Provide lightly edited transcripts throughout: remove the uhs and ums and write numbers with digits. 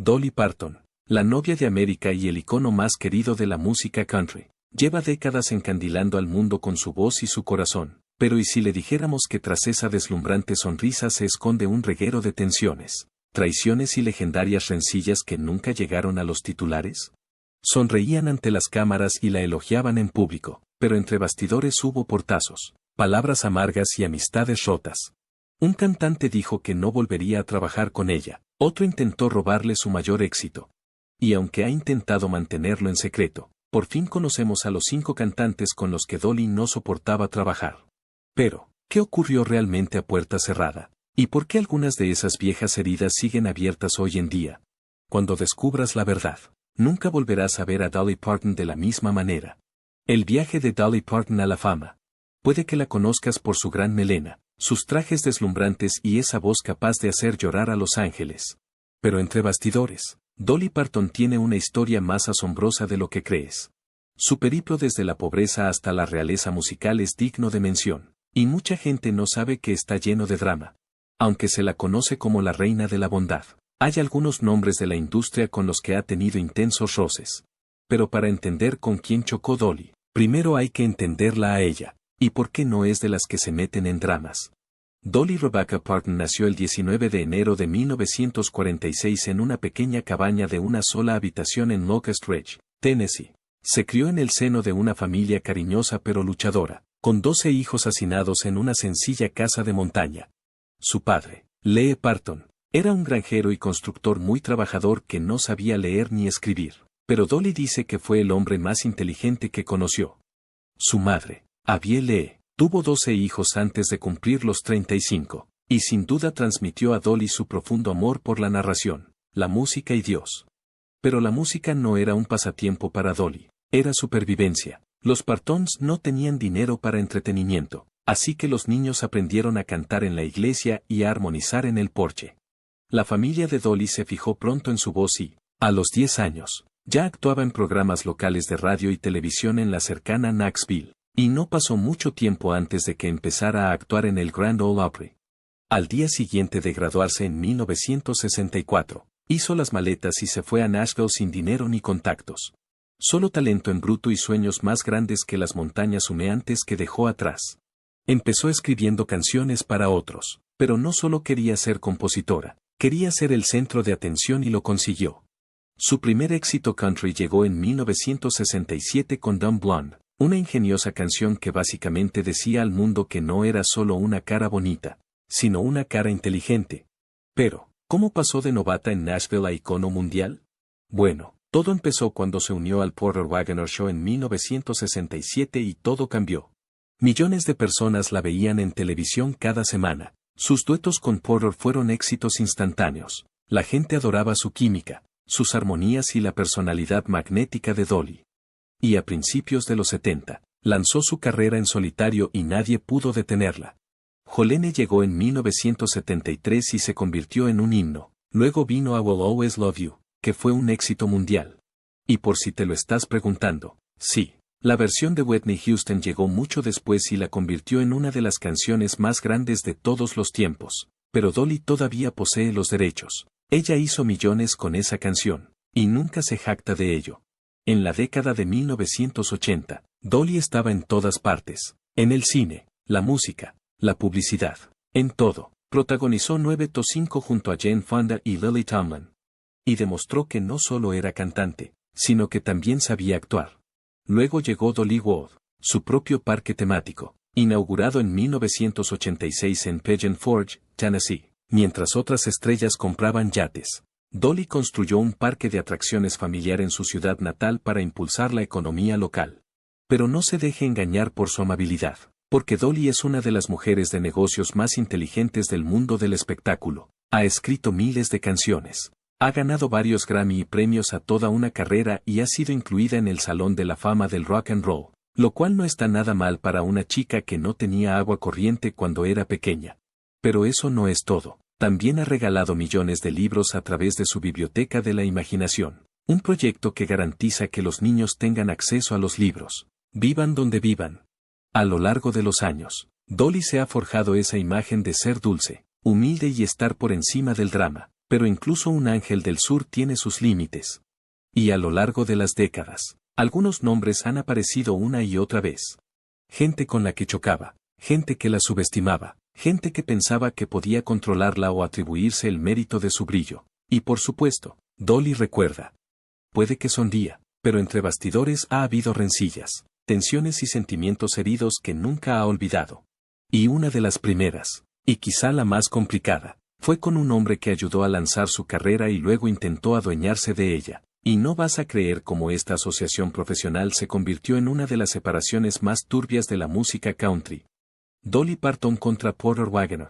Dolly Parton, la novia de América y el icono más querido de la música country, lleva décadas encandilando al mundo con su voz y su corazón, pero ¿y si le dijéramos que tras esa deslumbrante sonrisa se esconde un reguero de tensiones, traiciones y legendarias rencillas que nunca llegaron a los titulares? Sonreían ante las cámaras y la elogiaban en público, pero entre bastidores hubo portazos, palabras amargas y amistades rotas. Un cantante dijo que no volvería a trabajar con ella, otro intentó robarle su mayor éxito. Y aunque ha intentado mantenerlo en secreto, por fin conocemos a los 5 cantantes con los que Dolly no soportaba trabajar. Pero, ¿qué ocurrió realmente a puerta cerrada? ¿Y por qué algunas de esas viejas heridas siguen abiertas hoy en día? Cuando descubras la verdad, nunca volverás a ver a Dolly Parton de la misma manera. El viaje de Dolly Parton a la fama. Puede que la conozcas por su gran melena, sus trajes deslumbrantes y esa voz capaz de hacer llorar a los ángeles. Pero entre bastidores, Dolly Parton tiene una historia más asombrosa de lo que crees. Su periplo desde la pobreza hasta la realeza musical es digno de mención, y mucha gente no sabe que está lleno de drama. Aunque se la conoce como la reina de la bondad, hay algunos nombres de la industria con los que ha tenido intensos roces. Pero para entender con quién chocó Dolly, primero hay que entenderla a ella, y por qué no es de las que se meten en dramas. Dolly Rebecca Parton nació el 19 de enero de 1946 en una pequeña cabaña de una sola habitación en Locust Ridge, Tennessee. Se crió en el seno de una familia cariñosa pero luchadora, con 12 hijos hacinados en una sencilla casa de montaña. Su padre, Lee Parton, era un granjero y constructor muy trabajador que no sabía leer ni escribir, pero Dolly dice que fue el hombre más inteligente que conoció. Su madre, Abby Lee, tuvo 12 hijos antes de cumplir los 35, y sin duda transmitió a Dolly su profundo amor por la narración, la música y Dios. Pero la música no era un pasatiempo para Dolly, era supervivencia. Los Partons no tenían dinero para entretenimiento, así que los niños aprendieron a cantar en la iglesia y a armonizar en el porche. La familia de Dolly se fijó pronto en su voz y, a los 10 años, ya actuaba en programas locales de radio y televisión en la cercana Knoxville. Y no pasó mucho tiempo antes de que empezara a actuar en el Grand Ole Opry. Al día siguiente de graduarse en 1964, hizo las maletas y se fue a Nashville sin dinero ni contactos. Solo talento en bruto y sueños más grandes que las montañas humeantes que dejó atrás. Empezó escribiendo canciones para otros, pero no solo quería ser compositora, quería ser el centro de atención y lo consiguió. Su primer éxito country llegó en 1967 con Dumb Blonde. Una ingeniosa canción que básicamente decía al mundo que no era solo una cara bonita, sino una cara inteligente. Pero, ¿cómo pasó de novata en Nashville a icono mundial? Bueno, todo empezó cuando se unió al Porter Wagoner Show en 1967 y todo cambió. Millones de personas la veían en televisión cada semana. Sus duetos con Porter fueron éxitos instantáneos. La gente adoraba su química, sus armonías y la personalidad magnética de Dolly. Y a principios de los 70, lanzó su carrera en solitario y nadie pudo detenerla. Jolene llegó en 1973 y se convirtió en un himno. Luego vino I Will Always Love You, que fue un éxito mundial. Y por si te lo estás preguntando, sí, la versión de Whitney Houston llegó mucho después y la convirtió en una de las canciones más grandes de todos los tiempos. Pero Dolly todavía posee los derechos. Ella hizo millones con esa canción, y nunca se jacta de ello. En la década de 1980, Dolly estaba en todas partes, en el cine, la música, la publicidad, en todo. Protagonizó 9to5 junto a Jane Fonda y Lily Tomlin. Y demostró que no solo era cantante, sino que también sabía actuar. Luego llegó Dollywood, su propio parque temático, inaugurado en 1986 en Pigeon Forge, Tennessee, mientras otras estrellas compraban yates. Dolly construyó un parque de atracciones familiar en su ciudad natal para impulsar la economía local. Pero no se deje engañar por su amabilidad, porque Dolly es una de las mujeres de negocios más inteligentes del mundo del espectáculo. Ha escrito miles de canciones. Ha ganado varios Grammy y premios a toda una carrera y ha sido incluida en el Salón de la Fama del Rock and Roll, lo cual no está nada mal para una chica que no tenía agua corriente cuando era pequeña. Pero eso no es todo. También ha regalado millones de libros a través de su Biblioteca de la Imaginación, un proyecto que garantiza que los niños tengan acceso a los libros, vivan donde vivan. A lo largo de los años, Dolly se ha forjado esa imagen de ser dulce, humilde y estar por encima del drama. Pero incluso un ángel del sur tiene sus límites. Y a lo largo de las décadas, algunos nombres han aparecido una y otra vez. Gente con la que chocaba, gente que la subestimaba, gente que pensaba que podía controlarla o atribuirse el mérito de su brillo. Y por supuesto, Dolly recuerda. Puede que sonría, pero entre bastidores ha habido rencillas, tensiones y sentimientos heridos que nunca ha olvidado. Y una de las primeras, y quizá la más complicada, fue con un hombre que ayudó a lanzar su carrera y luego intentó adueñarse de ella. Y no vas a creer cómo esta asociación profesional se convirtió en una de las separaciones más turbias de la música country. Dolly Parton contra Porter Wagoner.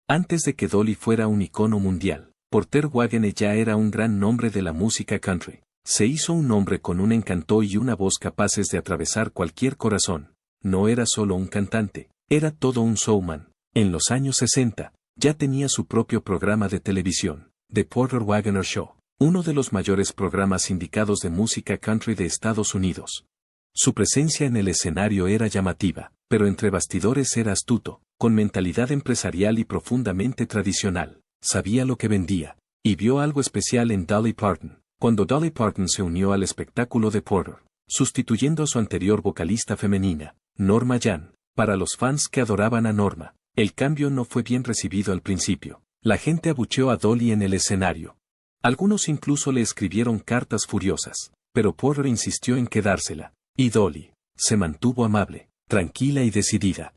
Antes de que Dolly fuera un icono mundial, Porter Wagoner ya era un gran nombre de la música country. Se hizo un nombre con un encanto y una voz capaces de atravesar cualquier corazón. No era solo un cantante, era todo un showman. En los años 60, ya tenía su propio programa de televisión, The Porter Wagoner Show, uno de los mayores programas sindicados de música country de Estados Unidos. Su presencia en el escenario era llamativa, pero entre bastidores era astuto, con mentalidad empresarial y profundamente tradicional. Sabía lo que vendía, y vio algo especial en Dolly Parton, cuando Dolly Parton se unió al espectáculo de Porter, sustituyendo a su anterior vocalista femenina, Norma Jean. Para los fans que adoraban a Norma, el cambio no fue bien recibido al principio. La gente abucheó a Dolly en el escenario. Algunos incluso le escribieron cartas furiosas, pero Porter insistió en quedársela, y Dolly se mantuvo amable, tranquila y decidida.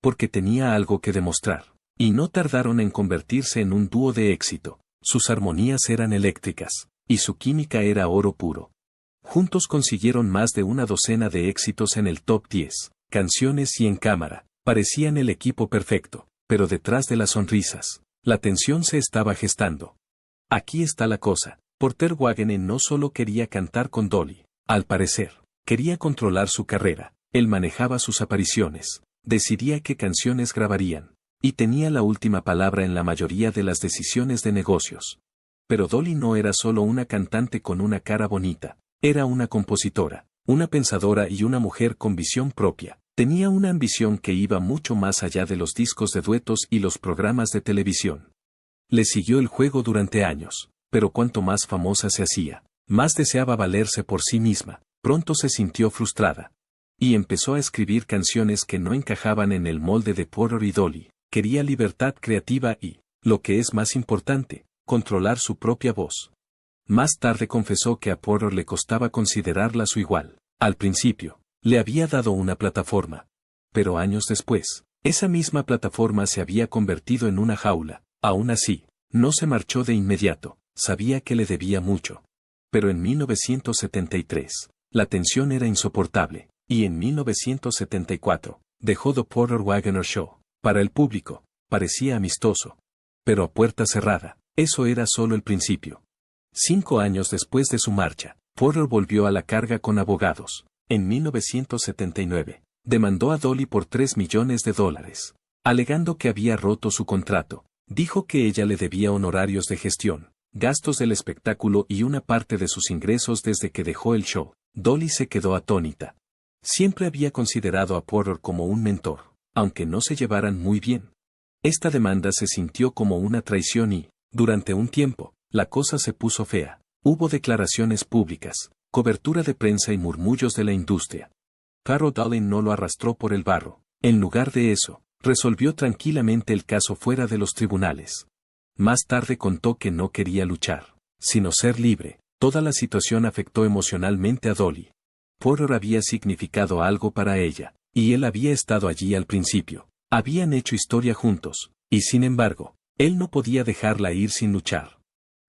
Porque tenía algo que demostrar, y no tardaron en convertirse en un dúo de éxito. Sus armonías eran eléctricas, y su química era oro puro. Juntos consiguieron más de una docena de éxitos en el top 10, canciones y en cámara. Parecían el equipo perfecto, pero detrás de las sonrisas, la tensión se estaba gestando. Aquí está la cosa, Porter Wagoner no solo quería cantar con Dolly, al parecer, quería controlar su carrera. Él manejaba sus apariciones, decidía qué canciones grabarían, y tenía la última palabra en la mayoría de las decisiones de negocios. Pero Dolly no era solo una cantante con una cara bonita, era una compositora, una pensadora y una mujer con visión propia. Tenía una ambición que iba mucho más allá de los discos de duetos y los programas de televisión. Le siguió el juego durante años, pero cuanto más famosa se hacía, más deseaba valerse por sí misma. Pronto se sintió frustrada. Y empezó a escribir canciones que no encajaban en el molde de Porter y Dolly. Quería libertad creativa y, lo que es más importante, controlar su propia voz. Más tarde confesó que a Porter le costaba considerarla su igual. Al principio, le había dado una plataforma. Pero años después, esa misma plataforma se había convertido en una jaula. Aún así, no se marchó de inmediato, sabía que le debía mucho. Pero en 1973, la tensión era insoportable, y en 1974, dejó The Porter Wagoner Show. Para el público, parecía amistoso. Pero a puerta cerrada, eso era solo el principio. 5 años después de su marcha, Porter volvió a la carga con abogados. En 1979, demandó a Dolly por $3 millones, alegando que había roto su contrato. Dijo que ella le debía honorarios de gestión, gastos del espectáculo y una parte de sus ingresos desde que dejó el show. Dolly se quedó atónita. Siempre había considerado a Porter como un mentor, aunque no se llevaran muy bien. Esta demanda se sintió como una traición y, durante un tiempo, la cosa se puso fea. Hubo declaraciones públicas, cobertura de prensa y murmullos de la industria. Pero Dolly no lo arrastró por el barro. En lugar de eso, resolvió tranquilamente el caso fuera de los tribunales. Más tarde contó que no quería luchar, sino ser libre. Toda la situación afectó emocionalmente a Dolly. Porter había significado algo para ella, y él había estado allí al principio. Habían hecho historia juntos, y sin embargo, él no podía dejarla ir sin luchar.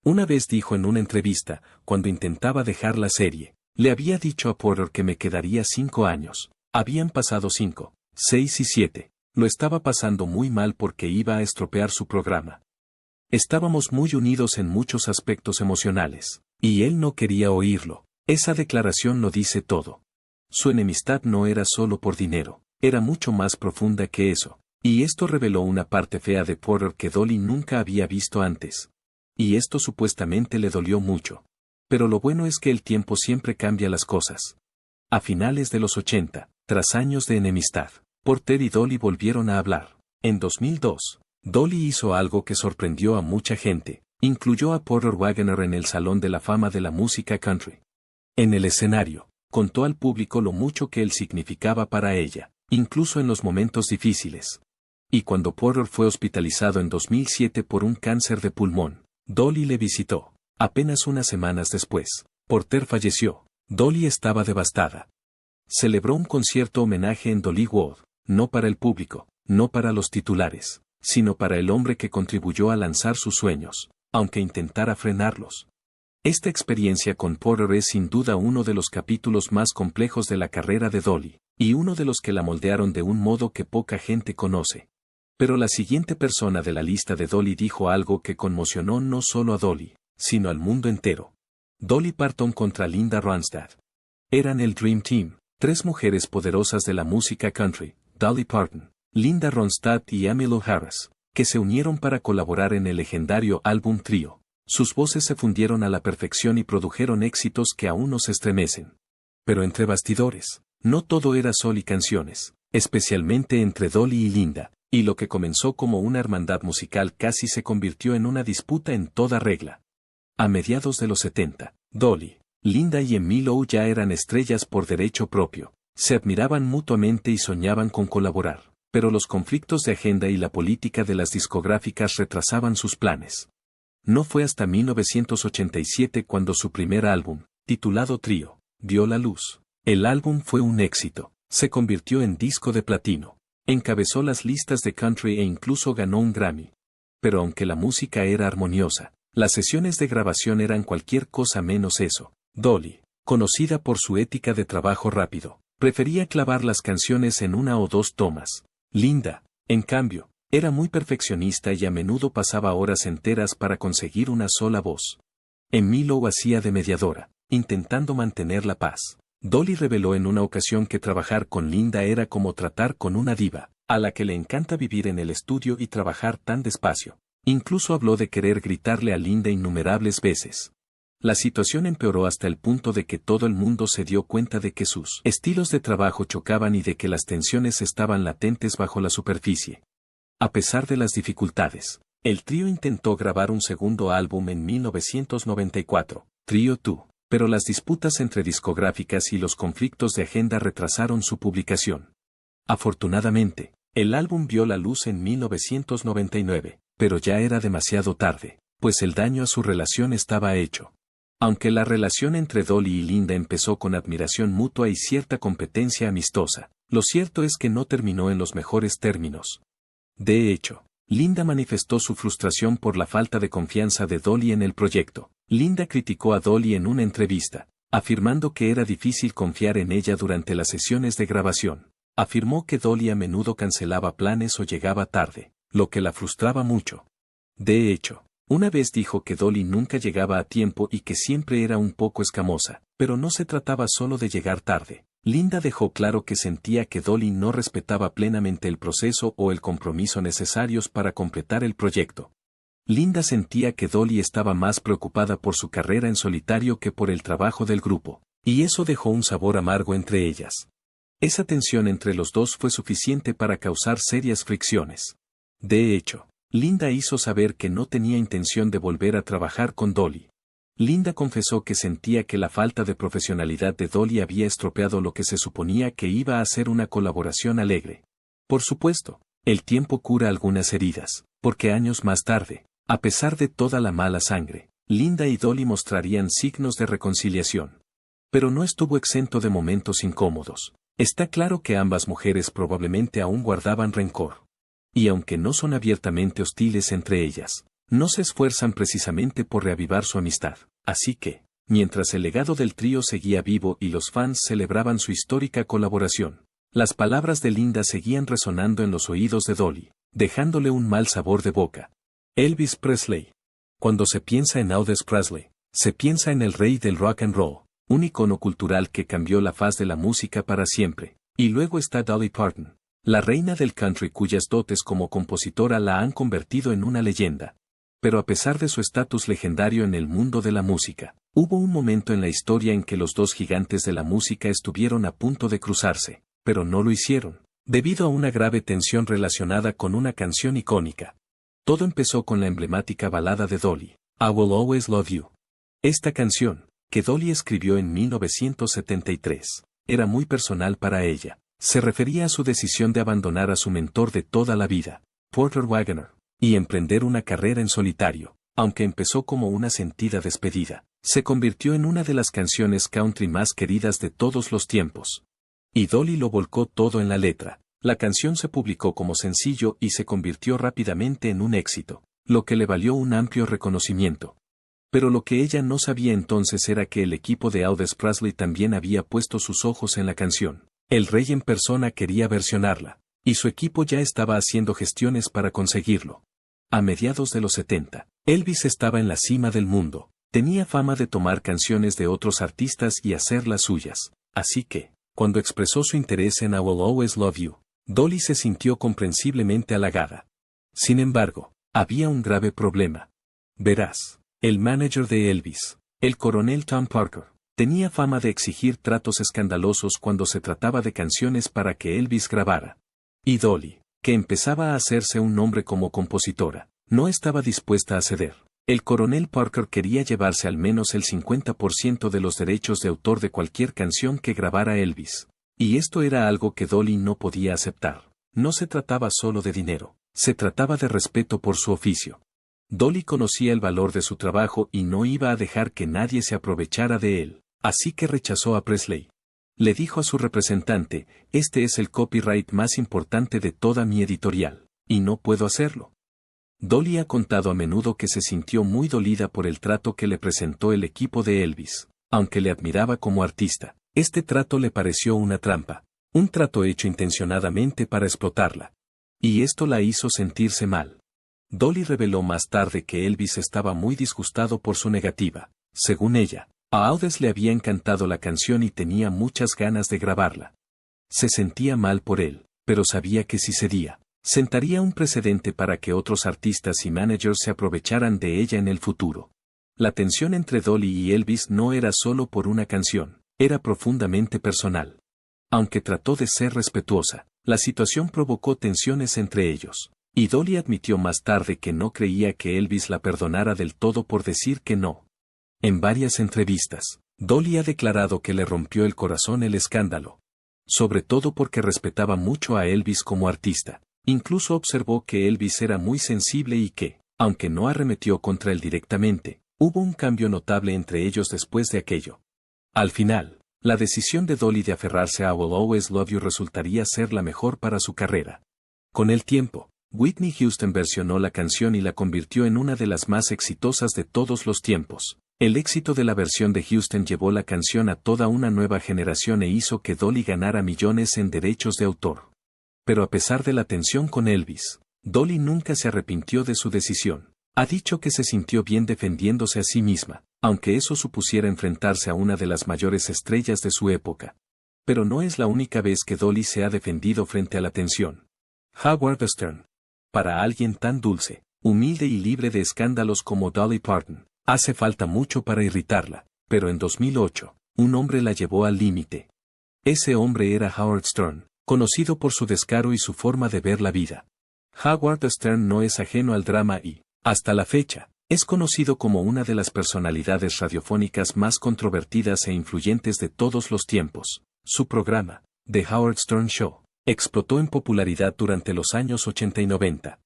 Una vez dijo en una entrevista, cuando intentaba dejar la serie, le había dicho a Porter que me quedaría 5 años. Habían pasado 5, 6 y 7. Lo estaba pasando muy mal porque iba a estropear su programa. Estábamos muy unidos en muchos aspectos emocionales, y él no quería oírlo. Esa declaración lo dice todo. Su enemistad no era solo por dinero, era mucho más profunda que eso, y esto reveló una parte fea de Porter que Dolly nunca había visto antes. Y esto supuestamente le dolió mucho. Pero lo bueno es que el tiempo siempre cambia las cosas. A finales de los 80, tras años de enemistad, Porter y Dolly volvieron a hablar. En 2002, Dolly hizo algo que sorprendió a mucha gente, incluyó a Porter Wagoner en el Salón de la Fama de la Música Country. En el escenario, contó al público lo mucho que él significaba para ella, incluso en los momentos difíciles. Y cuando Porter fue hospitalizado en 2007 por un cáncer de pulmón, Dolly le visitó. Apenas unas semanas después, Porter falleció. Dolly estaba devastada. Celebró un concierto homenaje en Dollywood, no para el público, no para los titulares, sino para el hombre que contribuyó a lanzar sus sueños, aunque intentara frenarlos. Esta experiencia con Porter es sin duda uno de los capítulos más complejos de la carrera de Dolly, y uno de los que la moldearon de un modo que poca gente conoce. Pero la siguiente persona de la lista de Dolly dijo algo que conmocionó no solo a Dolly, sino al mundo entero. Dolly Parton contra Linda Ronstadt. Eran el Dream Team, tres mujeres poderosas de la música country, Dolly Parton, Linda Ronstadt y Emmylou Harris, que se unieron para colaborar en el legendario álbum Trío. Sus voces se fundieron a la perfección y produjeron éxitos que aún nos estremecen. Pero entre bastidores, no todo era sol y canciones, especialmente entre Dolly y Linda, y lo que comenzó como una hermandad musical casi se convirtió en una disputa en toda regla. A mediados de los 70, Dolly, Linda y Emmylou ya eran estrellas por derecho propio, se admiraban mutuamente y soñaban con colaborar, pero los conflictos de agenda y la política de las discográficas retrasaban sus planes. No fue hasta 1987 cuando su primer álbum, titulado Trío, vio la luz. El álbum fue un éxito, se convirtió en disco de platino, encabezó las listas de country e incluso ganó un Grammy. Pero aunque la música era armoniosa, las sesiones de grabación eran cualquier cosa menos eso. Dolly, conocida por su ética de trabajo rápido, prefería clavar las canciones en una o dos tomas. Linda, en cambio, era muy perfeccionista y a menudo pasaba horas enteras para conseguir una sola voz. Emmylou hacía de mediadora, intentando mantener la paz. Dolly reveló en una ocasión que trabajar con Linda era como tratar con una diva, a la que le encanta vivir en el estudio y trabajar tan despacio. Incluso habló de querer gritarle a Linda innumerables veces. La situación empeoró hasta el punto de que todo el mundo se dio cuenta de que sus estilos de trabajo chocaban y de que las tensiones estaban latentes bajo la superficie. A pesar de las dificultades, el trío intentó grabar un segundo álbum en 1994, Trio 2, pero las disputas entre discográficas y los conflictos de agenda retrasaron su publicación. Afortunadamente, el álbum vio la luz en 1999, pero ya era demasiado tarde, pues el daño a su relación estaba hecho. Aunque la relación entre Dolly y Linda empezó con admiración mutua y cierta competencia amistosa, lo cierto es que no terminó en los mejores términos. De hecho, Linda manifestó su frustración por la falta de confianza de Dolly en el proyecto. Linda criticó a Dolly en una entrevista, afirmando que era difícil confiar en ella durante las sesiones de grabación. Afirmó que Dolly a menudo cancelaba planes o llegaba tarde, lo que la frustraba mucho. De hecho, una vez dijo que Dolly nunca llegaba a tiempo y que siempre era un poco escamosa, pero no se trataba solo de llegar tarde. Linda dejó claro que sentía que Dolly no respetaba plenamente el proceso o el compromiso necesarios para completar el proyecto. Linda sentía que Dolly estaba más preocupada por su carrera en solitario que por el trabajo del grupo, y eso dejó un sabor amargo entre ellas. Esa tensión entre los dos fue suficiente para causar serias fricciones. De hecho, Linda hizo saber que no tenía intención de volver a trabajar con Dolly. Linda confesó que sentía que la falta de profesionalidad de Dolly había estropeado lo que se suponía que iba a ser una colaboración alegre. Por supuesto, el tiempo cura algunas heridas, porque años más tarde, a pesar de toda la mala sangre, Linda y Dolly mostrarían signos de reconciliación. Pero no estuvo exento de momentos incómodos. Está claro que ambas mujeres probablemente aún guardaban rencor. Y aunque no son abiertamente hostiles entre ellas, no se esfuerzan precisamente por reavivar su amistad. Así que, mientras el legado del trío seguía vivo y los fans celebraban su histórica colaboración, las palabras de Linda seguían resonando en los oídos de Dolly, dejándole un mal sabor de boca. Elvis Presley. Cuando se piensa en Elvis Presley, se piensa en el rey del rock and roll, un icono cultural que cambió la faz de la música para siempre. Y luego está Dolly Parton, la reina del country cuyas dotes como compositora la han convertido en una leyenda. Pero a pesar de su estatus legendario en el mundo de la música, hubo un momento en la historia en que los dos gigantes de la música estuvieron a punto de cruzarse, pero no lo hicieron, debido a una grave tensión relacionada con una canción icónica. Todo empezó con la emblemática balada de Dolly, I Will Always Love You. Esta canción, que Dolly escribió en 1973, era muy personal para ella. Se refería a su decisión de abandonar a su mentor de toda la vida, Porter Wagoner, y emprender una carrera en solitario. Aunque empezó como una sentida despedida, se convirtió en una de las canciones country más queridas de todos los tiempos. Y Dolly lo volcó todo en la letra. La canción se publicó como sencillo y se convirtió rápidamente en un éxito, lo que le valió un amplio reconocimiento. Pero lo que ella no sabía entonces era que el equipo de Elvis Presley también había puesto sus ojos en la canción. El rey en persona quería versionarla, y su equipo ya estaba haciendo gestiones para conseguirlo. A mediados de los 70, Elvis estaba en la cima del mundo. Tenía fama de tomar canciones de otros artistas y hacerlas suyas. Así que, cuando expresó su interés en I Will Always Love You, Dolly se sintió comprensiblemente halagada. Sin embargo, había un grave problema. Verás, el manager de Elvis, el coronel Tom Parker, tenía fama de exigir tratos escandalosos cuando se trataba de canciones para que Elvis grabara. Y Dolly, que empezaba a hacerse un nombre como compositora, no estaba dispuesta a ceder. El coronel Parker quería llevarse al menos el 50% de los derechos de autor de cualquier canción que grabara Elvis. Y esto era algo que Dolly no podía aceptar. No se trataba solo de dinero, se trataba de respeto por su oficio. Dolly conocía el valor de su trabajo y no iba a dejar que nadie se aprovechara de él, así que rechazó a Presley. Le dijo a su representante, este es el copyright más importante de toda mi editorial, y no puedo hacerlo. Dolly ha contado a menudo que se sintió muy dolida por el trato que le presentó el equipo de Elvis, aunque le admiraba como artista. Este trato le pareció una trampa, un trato hecho intencionadamente para explotarla. Y esto la hizo sentirse mal. Dolly reveló más tarde que Elvis estaba muy disgustado por su negativa. Según ella, a Elvis le había encantado la canción y tenía muchas ganas de grabarla. Se sentía mal por él, pero sabía que si cedía, sentaría un precedente para que otros artistas y managers se aprovecharan de ella en el futuro. La tensión entre Dolly y Elvis no era solo por una canción, era profundamente personal. Aunque trató de ser respetuosa, la situación provocó tensiones entre ellos, y Dolly admitió más tarde que no creía que Elvis la perdonara del todo por decir que no. En varias entrevistas, Dolly ha declarado que le rompió el corazón el escándalo. Sobre todo porque respetaba mucho a Elvis como artista. Incluso observó que Elvis era muy sensible y que, aunque no arremetió contra él directamente, hubo un cambio notable entre ellos después de aquello. Al final, la decisión de Dolly de aferrarse a I Will Always Love You resultaría ser la mejor para su carrera. Con el tiempo, Whitney Houston versionó la canción y la convirtió en una de las más exitosas de todos los tiempos. El éxito de la versión de Houston llevó la canción a toda una nueva generación e hizo que Dolly ganara millones en derechos de autor. Pero a pesar de la tensión con Elvis, Dolly nunca se arrepintió de su decisión. Ha dicho que se sintió bien defendiéndose a sí misma, aunque eso supusiera enfrentarse a una de las mayores estrellas de su época. Pero no es la única vez que Dolly se ha defendido frente a la tensión. Howard Stern. Para alguien tan dulce, humilde y libre de escándalos como Dolly Parton, hace falta mucho para irritarla, pero en 2008, un hombre la llevó al límite. Ese hombre era Howard Stern, conocido por su descaro y su forma de ver la vida. Howard Stern no es ajeno al drama y, hasta la fecha, es conocido como una de las personalidades radiofónicas más controvertidas e influyentes de todos los tiempos. Su programa, The Howard Stern Show, explotó en popularidad durante los años 80 y 90.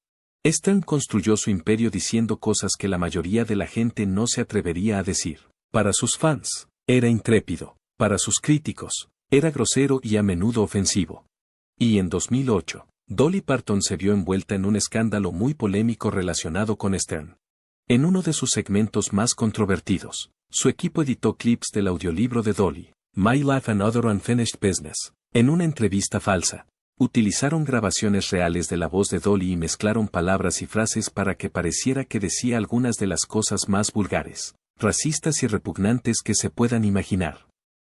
Stern construyó su imperio diciendo cosas que la mayoría de la gente no se atrevería a decir. Para sus fans, era intrépido. Para sus críticos, era grosero y a menudo ofensivo. Y en 2008, Dolly Parton se vio envuelta en un escándalo muy polémico relacionado con Stern. En uno de sus segmentos más controvertidos, su equipo editó clips del audiolibro de Dolly, My Life and Other Unfinished Business, en una entrevista falsa. Utilizaron grabaciones reales de la voz de Dolly y mezclaron palabras y frases para que pareciera que decía algunas de las cosas más vulgares, racistas y repugnantes que se puedan imaginar.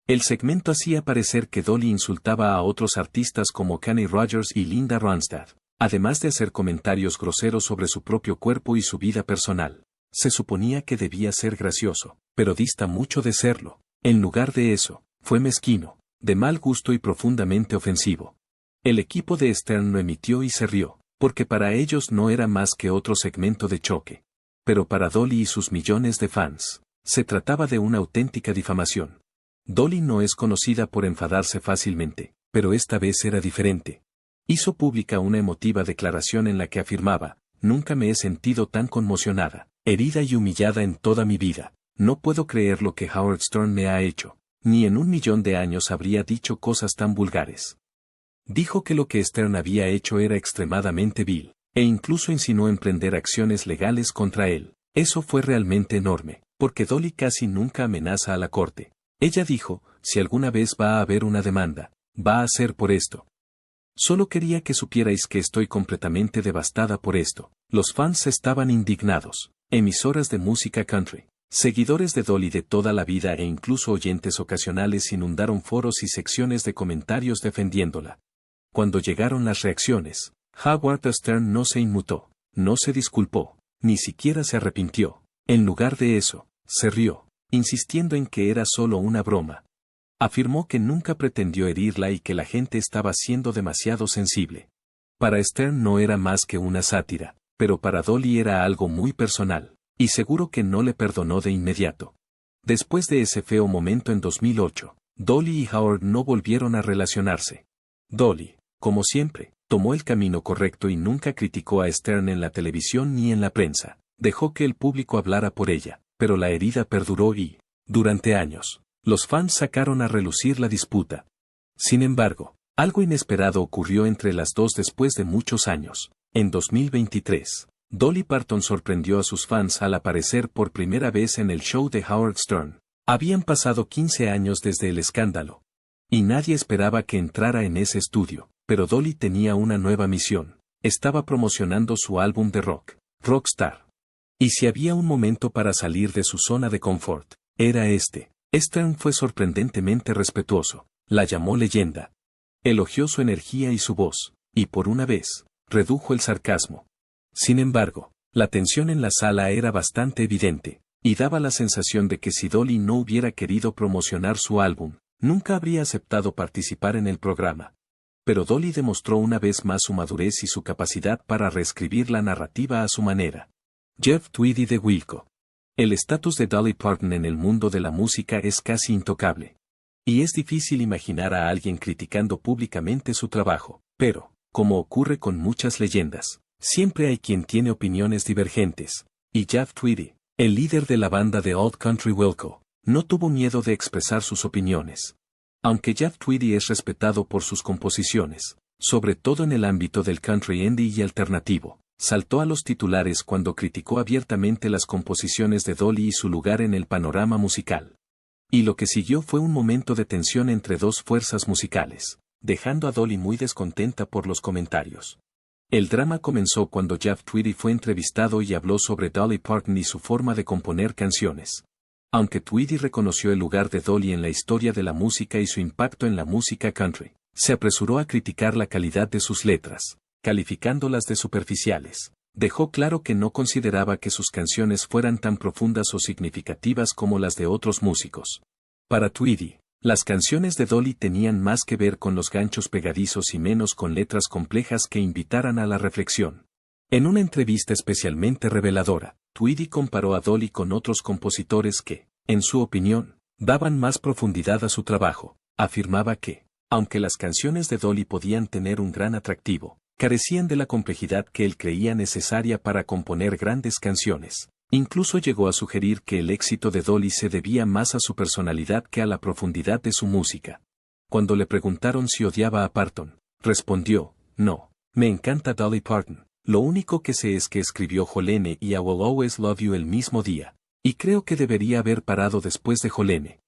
El segmento hacía parecer que Dolly insultaba a otros artistas como Kenny Rogers y Linda Ronstadt, además de hacer comentarios groseros sobre su propio cuerpo y su vida personal. Se suponía que debía ser gracioso, pero dista mucho de serlo. En lugar de eso, fue mezquino, de mal gusto y profundamente ofensivo. El equipo de Stern lo emitió y se rió, porque para ellos no era más que otro segmento de choque. pero para Dolly y sus millones de fans, se trataba de una auténtica difamación. Dolly no es conocida por enfadarse fácilmente, pero esta vez era diferente. Hizo pública una emotiva declaración en la que afirmaba: "Nunca me he sentido tan conmocionada, herida y humillada en toda mi vida. No puedo creer lo que Howard Stern me ha hecho. Ni en 1.000.000 de años habría dicho cosas tan vulgares". Dijo que lo que Stern había hecho era extremadamente vil, e incluso insinuó emprender acciones legales contra él. Eso fue realmente enorme, porque Dolly casi nunca amenaza a la corte. Ella dijo: "Si alguna vez va a haber una demanda, va a ser por esto. Solo quería que supierais que estoy completamente devastada por esto". Los fans estaban indignados. Emisoras de música country, seguidores de Dolly de toda la vida e incluso oyentes ocasionales inundaron foros y secciones de comentarios defendiéndola. Cuando llegaron las reacciones, Howard Stern no se inmutó, no se disculpó, ni siquiera se arrepintió. En lugar de eso, se rió, insistiendo en que era solo una broma. Afirmó que nunca pretendió herirla y que la gente estaba siendo demasiado sensible. Para Stern no era más que una sátira, pero para Dolly era algo muy personal, y seguro que no le perdonó de inmediato. Después de ese feo momento en 2008, Dolly y Howard no volvieron a relacionarse. Dolly, como siempre, tomó el camino correcto y nunca criticó a Stern en la televisión ni en la prensa. Dejó que el público hablara por ella, pero la herida perduró y, durante años, los fans sacaron a relucir la disputa. Sin embargo, algo inesperado ocurrió entre las dos después de muchos años. En 2023, Dolly Parton sorprendió a sus fans al aparecer por primera vez en el show de Howard Stern. Habían pasado 15 años desde el escándalo, y nadie esperaba que entrara en ese estudio, pero Dolly tenía una nueva misión. Estaba promocionando su álbum de rock, Rockstar. Y si había un momento para salir de su zona de confort, era este. Stern fue sorprendentemente respetuoso, la llamó leyenda. Elogió su energía y su voz, y por una vez, redujo el sarcasmo. Sin embargo, la tensión en la sala era bastante evidente, y daba la sensación de que si Dolly no hubiera querido promocionar su álbum, nunca habría aceptado participar en el programa. Pero Dolly demostró una vez más su madurez y su capacidad para reescribir la narrativa a su manera. Jeff Tweedy de Wilco. El estatus de Dolly Parton en el mundo de la música es casi intocable. Y es difícil imaginar a alguien criticando públicamente su trabajo, pero, como ocurre con muchas leyendas, siempre hay quien tiene opiniones divergentes, y Jeff Tweedy, el líder de la banda de Old Country Wilco, no tuvo miedo de expresar sus opiniones. Aunque Jeff Tweedy es respetado por sus composiciones, sobre todo en el ámbito del country indie y alternativo, saltó a los titulares cuando criticó abiertamente las composiciones de Dolly y su lugar en el panorama musical. Y lo que siguió fue un momento de tensión entre dos fuerzas musicales, dejando a Dolly muy descontenta por los comentarios. El drama comenzó cuando Jeff Tweedy fue entrevistado y habló sobre Dolly Parton y su forma de componer canciones. Aunque Tweedy reconoció el lugar de Dolly en la historia de la música y su impacto en la música country, se apresuró a criticar la calidad de sus letras, calificándolas de superficiales. Dejó claro que no consideraba que sus canciones fueran tan profundas o significativas como las de otros músicos. Para Tweedy, las canciones de Dolly tenían más que ver con los ganchos pegadizos y menos con letras complejas que invitaran a la reflexión. En una entrevista especialmente reveladora, Tweedy comparó a Dolly con otros compositores que, en su opinión, daban más profundidad a su trabajo. Afirmaba que, aunque las canciones de Dolly podían tener un gran atractivo, carecían de la complejidad que él creía necesaria para componer grandes canciones. Incluso llegó a sugerir que el éxito de Dolly se debía más a su personalidad que a la profundidad de su música. Cuando le preguntaron si odiaba a Parton, respondió: "No, me encanta Dolly Parton. Lo único que sé es que escribió Jolene y I Will Always Love You el mismo día, y creo que debería haber parado después de Jolene".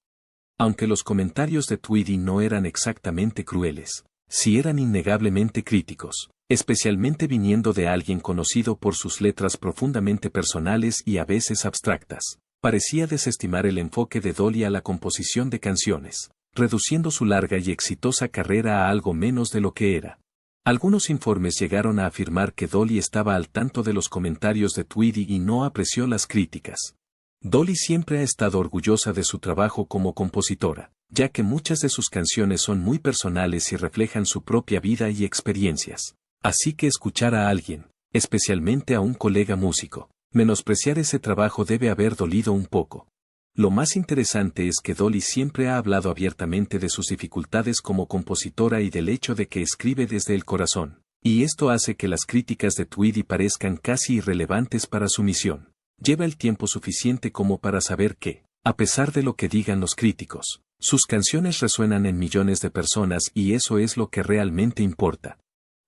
Aunque los comentarios de Tweedy no eran exactamente crueles, sí eran innegablemente críticos, especialmente viniendo de alguien conocido por sus letras profundamente personales y a veces abstractas. Parecía desestimar el enfoque de Dolly a la composición de canciones, reduciendo su larga y exitosa carrera a algo menos de lo que era. Algunos informes llegaron a afirmar que Dolly estaba al tanto de los comentarios de Tweedy y no apreció las críticas. Dolly siempre ha estado orgullosa de su trabajo como compositora, ya que muchas de sus canciones son muy personales y reflejan su propia vida y experiencias. Así que escuchar a alguien, especialmente a un colega músico, Menospreciar ese trabajo debe haber dolido un poco. Lo más interesante es que Dolly siempre ha hablado abiertamente de sus dificultades como compositora y del hecho de que escribe desde el corazón. Y esto hace que las críticas de Tweedy parezcan casi irrelevantes para su misión. Lleva el tiempo suficiente como para saber que, a pesar de lo que digan los críticos, sus canciones resuenan en millones de personas y eso es lo que realmente importa.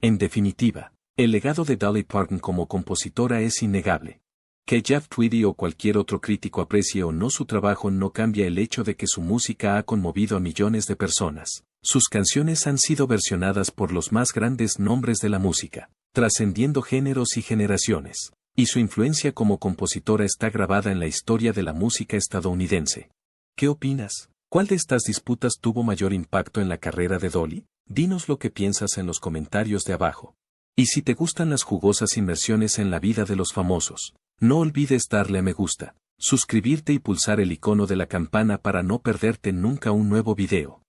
En definitiva, el legado de Dolly Parton como compositora es innegable. Que Jeff Tweedy o cualquier otro crítico aprecie o no su trabajo no cambia el hecho de que su música ha conmovido a millones de personas. Sus canciones han sido versionadas por los más grandes nombres de la música, trascendiendo géneros y generaciones, y su influencia como compositora está grabada en la historia de la música estadounidense. ¿Qué opinas? ¿Cuál de estas disputas tuvo mayor impacto en la carrera de Dolly? Dinos lo que piensas en los comentarios de abajo. Y si te gustan las jugosas inmersiones en la vida de los famosos, no olvides darle a me gusta, suscribirte y pulsar el icono de la campana para no perderte nunca un nuevo video.